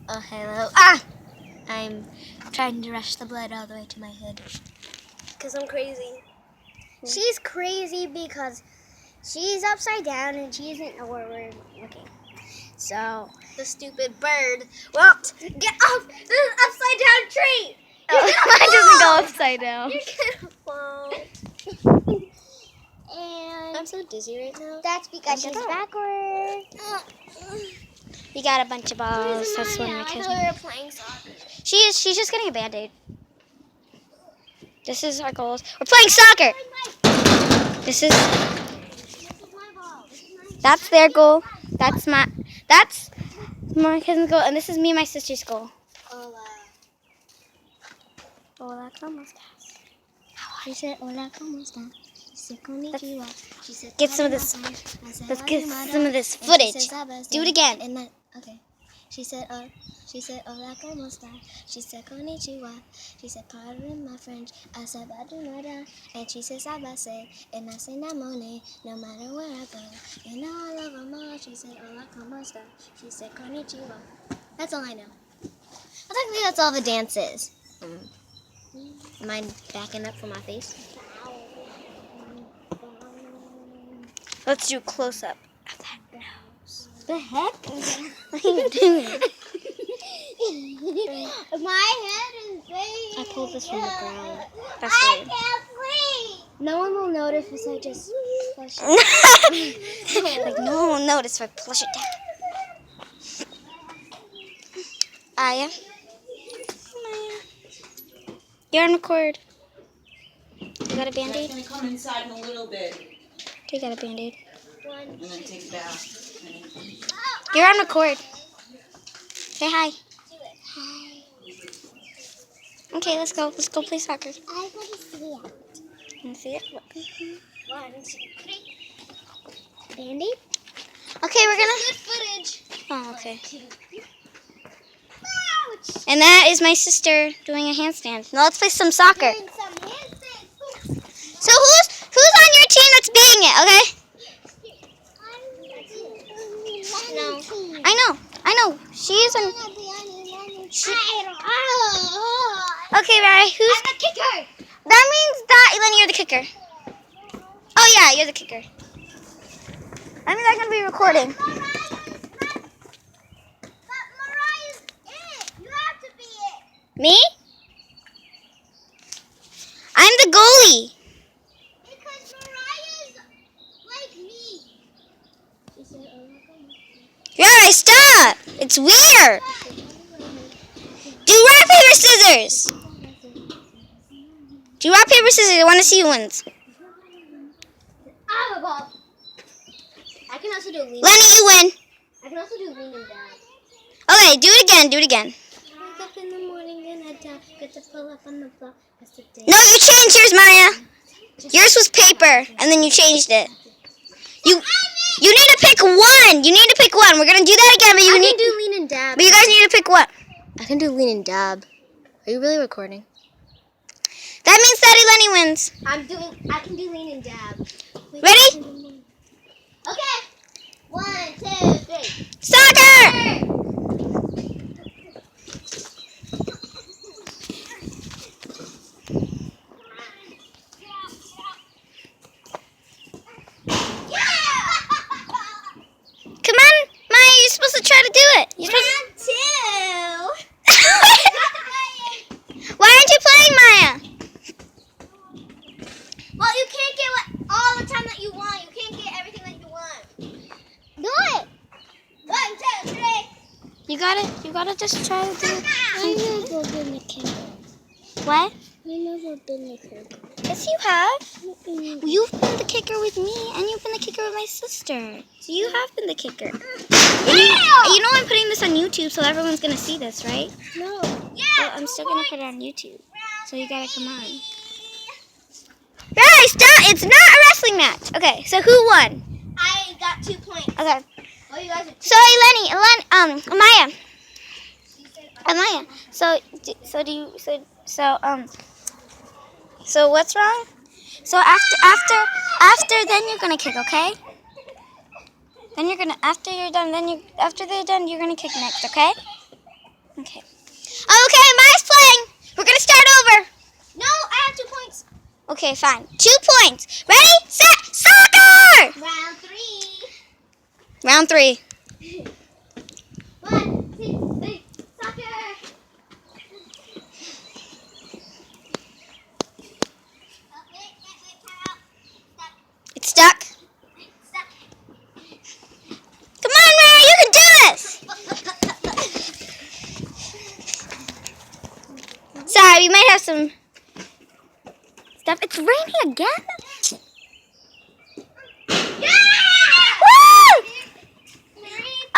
Oh, hello. Ah! I'm trying to rush the blood all the way to my head. Because I'm crazy. She's crazy because she's upside down and she doesn't know where we're looking. So, The stupid bird. Well, get off this upside down tree! it doesn't go upside down. You're gonna fall. And I'm so dizzy right now. that's because she's backward. We got a bunch of balls. That's one of my I kids. thought we were playing soccer. She's just getting a band-aid. This is our goals. We're playing soccer. This is that's their goal. That's my cousin's goal, and this is me and my sister's goal. Hola, ¿cómo estás? She said, hola, ¿cómo estás? She said, konnichiwa. She said, Get some of this. Let's get some of this footage. Do it again. And then, okay. She said, hola, ¿cómo estás? She said, konnichiwa. She said, pardon my French. I said, badunada. And she said, sabase. And I said, namone. No matter where I go. And all of them all. She said, hola, ¿cómo estás? She said, konnichiwa. That's all I know. Well, technically, that's all the dance is. Am I backing up from my face? Let's do a close-up of that nose. The heck? What are you doing? My head is big. I pulled this from the ground. That's I weird. can't breathe. No one will notice if I just flush it. Like no one will notice if I flush it down. Aya. You're on record. You got a band-aid? I'm going to come inside in a little bit. You got a band-aid. I'm going to take a bath. You're on record. Say hi. Hi. Okay, let's go. Let's go play soccer. I want to see it. Wanna see it? Look. 1, 2, 3. Band-aid? Okay, we're gonna. Good footage. Oh, okay. Ouch. And that is my sister doing a handstand. Now let's play some soccer. Doing some handstands. So who's on your team that's beating it? Okay. No. I know. She's on. Okay, right. Who's I'm the kicker. That means that Eleni, you're the kicker. Oh yeah, you're the kicker. That means I'm gonna be recording. But Mariah's it. You have to be it. Me? I'm the goalie. Because Mariah's like me. She said, Yeah, stop. It's weird. Do rock, paper, scissors. Do rock, paper, scissors. I want to see who wins. I have a ball. I can also do lean. Lenny, you win. I can also do lean and down. Okay, do it again. Do it again. Wake up in the morning and I get to pull up on the floor. That's the day. No, you changed yours, Maya. Yours was paper, and then you changed it. You need to pick one. You need to pick one. We're gonna do that again, but you I need. can do lean and dab. But you guys need to pick one. I can do lean and dab. Are you really recording? That means Daddy Lenny wins. I can do lean and dab. Ready? Okay. 1, 2, 3. Soccer! Come on, Maya. You're supposed to try to do it. You're supposed Round 2. Why aren't you playing, Maya? Well, you can't get all the time that you want. You can't get everything that you want. Do it. 1, 2, 3. You gotta just try to do it. I never been a kicker. What? I never been a kicker. Yes, you have. You've been the kicker with me, and you've been the kicker with my sister. So you have been the kicker. And you know I'm putting this on YouTube, so everyone's gonna see this, right? No. Well, I'm still gonna put it on YouTube. So you gotta come on. Guys, stop! It's not a wrestling match. Okay, so who won? I got 2 points. Okay. Oh, you guys are So Amaya. Amaya. So what's wrong? So after then you're gonna kick, okay? Then you're gonna, after you're done, after they're done, you're gonna kick next, okay? Okay. Okay, Maya's playing. We're gonna start over. No, I have 2 points. Okay, fine. 2 points. Ready, set, soccer! Round 3. Round 3. 1, 2, 3, soccer. It's stuck. Come on, Maya, you can do this. Sorry, we might have some stuff. It's raining again. Woo!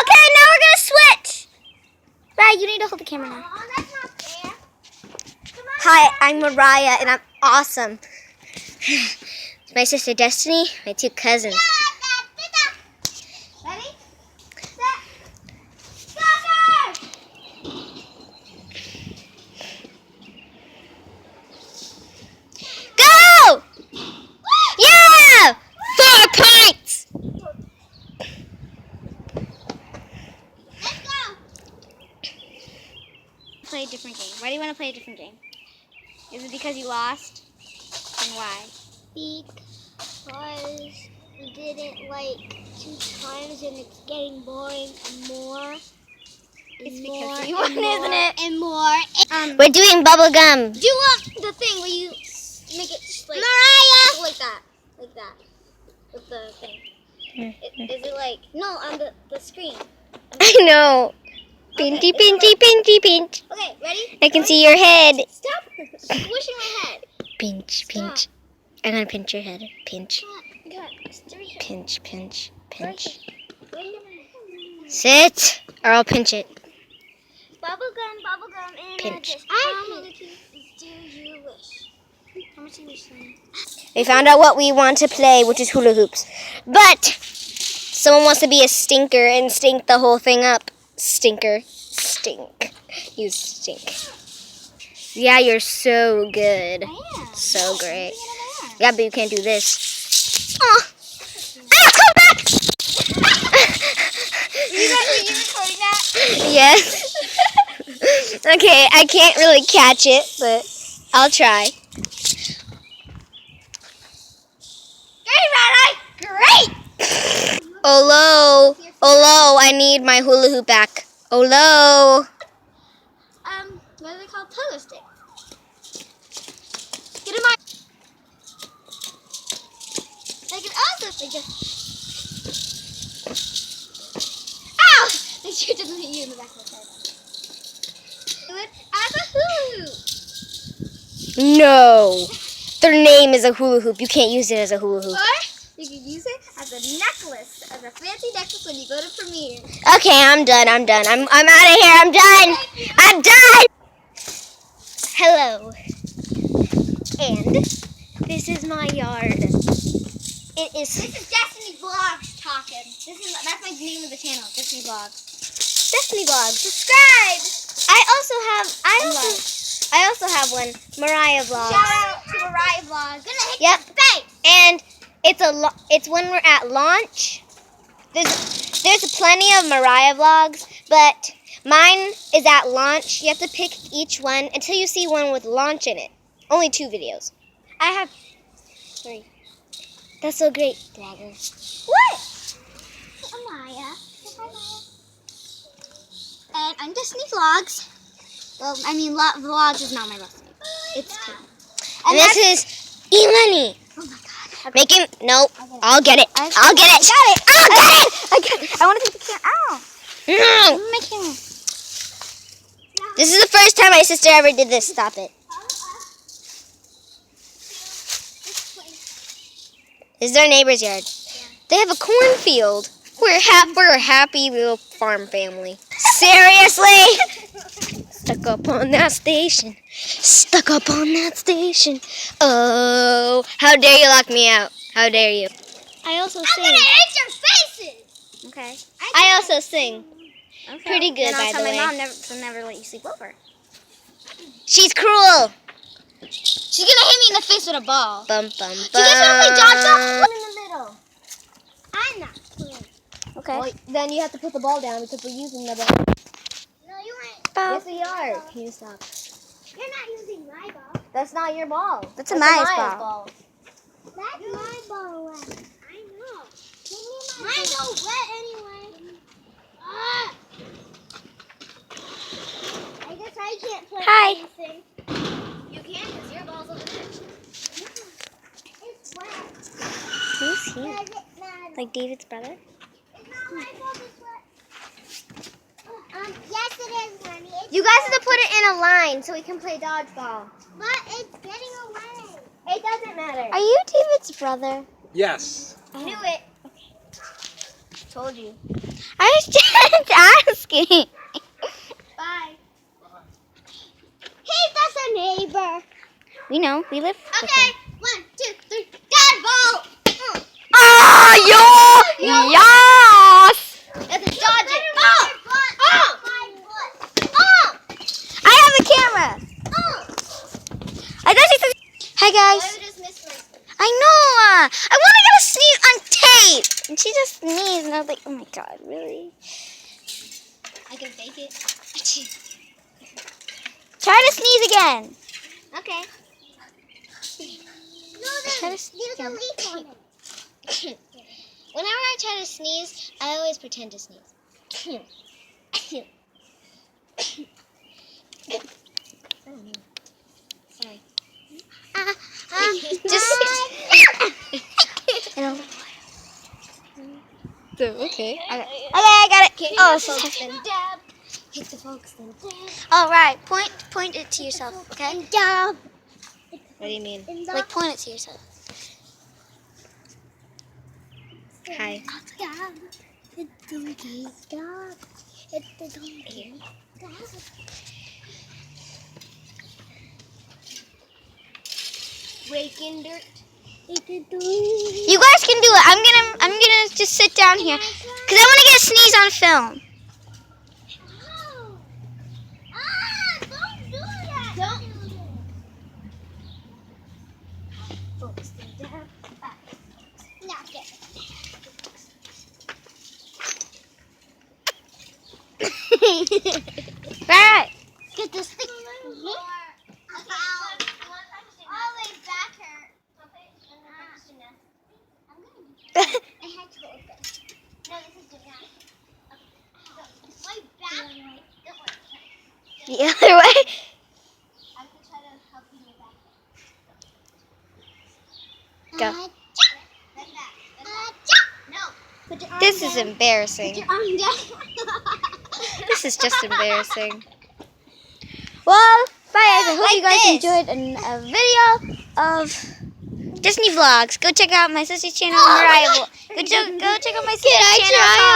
Okay, now we're gonna switch. Right, you need to hold the camera now. Oh, that's not fair. Hi, I'm Mariah, and I'm awesome. It's my sister Destiny, my 2 cousins. Ready? Set. Soccer! Go! Yeah! 4 points! Let's go. Play a different game. Why do you want to play a different game? Is it because you lost? And why? Because we did it like 2 times and it's getting boring and more. It's because you won, isn't it? And more. We're doing bubble gum. Do you want the thing where you make it just like Mariah! like that, with the thing? Is it like no on the screen? I know. Pinchy, pinchy, pinchy, pinch. Okay, ready? I can see your head. Stop squishing my head. Pinch, pinch. I'm gonna pinch your head. Pinch, Pinch. pinch, pinch, pinch. Bubblegum, Sit, or I'll pinch it. and Pinch. just how much do you wish? How much do you wish? We found out what we want to play, which is hula hoops. But someone wants to be a stinker and stink the whole thing up. Stinker. Stink. You stink. Yeah, you're so good. So great. Yeah, but you can't do this. Oh, come back! Are you recording that? Yes. Okay, I can't really catch it, but I'll try. Great! Olo, Olo, I need my hula hoop back. Olo. What are they called? Pogo stick. Get in my. They can also Ow! Make sure it doesn't hit you in the back of the head. Do it as a hula hoop. No. Their name is a hula hoop. You can't use it as a hula hoop. Or you can use it as a necklace, as a fancy necklace when you go to premiere. Okay, I'm done. I'm out of here. I'm done. I'm done. Hello. And this is my yard. It is This is Destiny Vlogs talking. That's my name of the channel, Destiny Vlogs. Destiny Vlogs. Subscribe. I also have one, Mariah Vlogs. Shout out to Mariah Vlogs. Gonna hit Yep. your face. And it's when we're at launch. There's plenty of Mariah Vlogs, but mine is at launch. You have to pick each one until you see one with launch in it. Only 2 videos. I have 3. That's so great, blogger. What? Amaya. And I'm Destiny Vlogs. Well, I mean, Vlogs is not my last name. It's Kim. And this is Eleni. Oh my god. Make him. Nope. I'll get it. I'll get it. Got it. I'll get it. I got it. I want to take the camera. Ow. No. I'm making. This is the first time my sister ever did this. Stop it. This is our neighbor's yard. They have a cornfield. We're a happy little farm family. Seriously? Stuck up on that station. Stuck up on that station. Oh, how dare you lock me out? How dare you? I also I'm sing. gonna hit your faces. Okay. I also sing. Okay. Pretty good, and I'll by tell the my way. mom never let you sleep over. She's cruel. She's gonna hit me in the face with a ball. Bum bum bum. Do you guys want to play dodgeball? One in the middle. I'm not playing. Okay. Well, then you have to put the ball down because we're using the ball. No, you ain't. Yes, we are. Can you stop? You're not using my ball. That's not your ball. That's Amaya's ball. ball. That's my ball wet. I know. Mine's all wet anyway. I guess I can't play anything. You can because your ball's over there. It's wet. Who's he? Does it matter? Like David's brother? It's not my ball that's wet. Yes, it is, Mommy. You guys have to put it in a line so we can play dodgeball. But it's getting away. It doesn't matter. Are you David's brother? Yes. I knew it. Told you. I was just asking. Bye. Hey, that's a neighbor. We know. We live with Okay. him. 1, 2, 3. Dodgeball. Oh, yes! Let's dodge it. I have a camera. I thought you said. Hi guys. I know. I want to get a sneeze on tape. And she just sneezed, and I was like, oh my god, really? I can fake it. Try to sneeze again. Okay. Try to sneeze again. Whenever I try to sneeze, I always pretend to sneeze. Sorry. Just. Okay. Okay, I got it. Oh, this is heavy. Dab. Hit the folks, then dab. All right, point it to yourself, okay? Dab. What do you mean? Like point it to yourself. Hi. Dab. Hit the donkey. Dab. Hit the donkey. Dab. Breaking dirt. You guys can do it. I'm gonna just sit down here because I want to get a sneeze on film. Don't do that. Don't. Focus, then dab. Back. Now get Right. Get this thing. The other way. Go. This is embarrassing. This is just embarrassing. Well, bye guys. I hope you guys enjoyed a video of Disney vlogs. Go check out my sister's channel, Mariah. Go check out my sister's channel.